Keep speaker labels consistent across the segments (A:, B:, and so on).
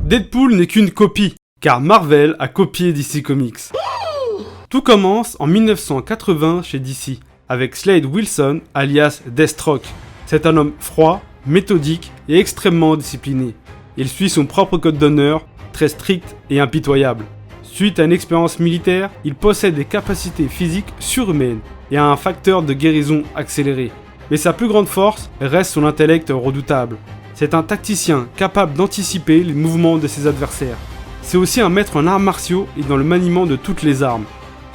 A: Deadpool n'est qu'une copie, car Marvel a copié DC Comics. Tout commence en 1980 chez DC, avec Slade Wilson, alias Deathstroke. C'est un homme froid, méthodique et extrêmement discipliné. Il suit son propre code d'honneur, très strict et impitoyable. Suite à une expérience militaire, il possède des capacités physiques surhumaines et a un facteur de guérison accéléré. Mais sa plus grande force reste son intellect redoutable. C'est un tacticien capable d'anticiper les mouvements de ses adversaires. C'est aussi un maître en arts martiaux et dans le maniement de toutes les armes.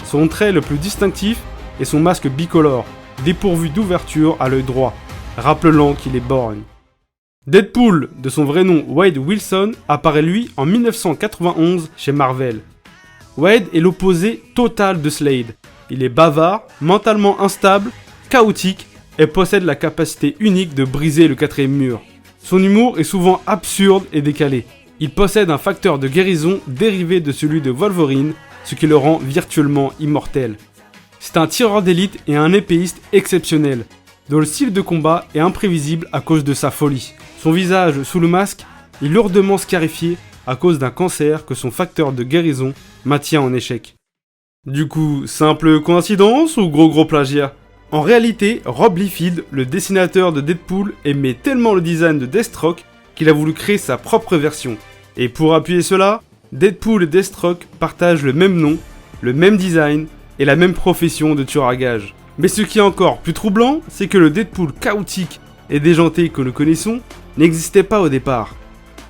A: Son trait le plus distinctif est son masque bicolore, dépourvu d'ouverture à l'œil droit, rappelant qu'il est borgne. Deadpool, de son vrai nom Wade Wilson, apparaît lui en 1991 chez Marvel. Wade est l'opposé total de Slade. Il est bavard, mentalement instable, chaotique et possède la capacité unique de briser le quatrième mur. Son humour est souvent absurde et décalé. Il possède un facteur de guérison dérivé de celui de Wolverine, ce qui le rend virtuellement immortel. C'est un tireur d'élite et un épéiste exceptionnel, dont le style de combat est imprévisible à cause de sa folie. Son visage sous le masque est lourdement scarifié à cause d'un cancer que son facteur de guérison maintient en échec. Du coup, simple coïncidence ou gros plagiat ? En réalité, Rob Liefeld, le dessinateur de Deadpool, aimait tellement le design de Deathstroke qu'il a voulu créer sa propre version. Et pour appuyer cela, Deadpool et Deathstroke partagent le même nom, le même design et la même profession de tueur à gages. Mais ce qui est encore plus troublant, c'est que le Deadpool chaotique et déjanté que nous connaissons n'existait pas au départ.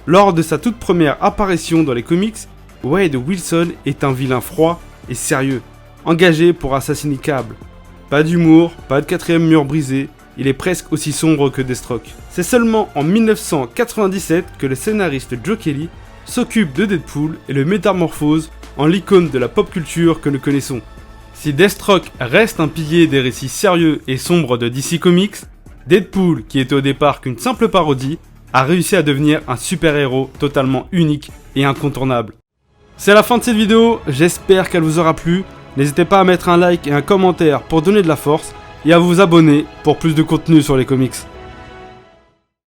A: Lors de sa toute première apparition dans les comics, Wade Wilson est un vilain froid et sérieux, engagé pour assassiner Cable. Pas d'humour, pas de quatrième mur brisé, il est presque aussi sombre que Deathstroke. C'est seulement en 1997 que le scénariste Joe Kelly s'occupe de Deadpool et le métamorphose en l'icône de la pop culture que nous connaissons. Si Deathstroke reste un pilier des récits sérieux et sombres de DC Comics, Deadpool, qui était au départ qu'une simple parodie, a réussi à devenir un super-héros totalement unique et incontournable. C'est la fin de cette vidéo, j'espère qu'elle vous aura plu. N'hésitez pas à mettre un like et un commentaire pour donner de la force et à vous abonner pour plus de contenu sur les comics.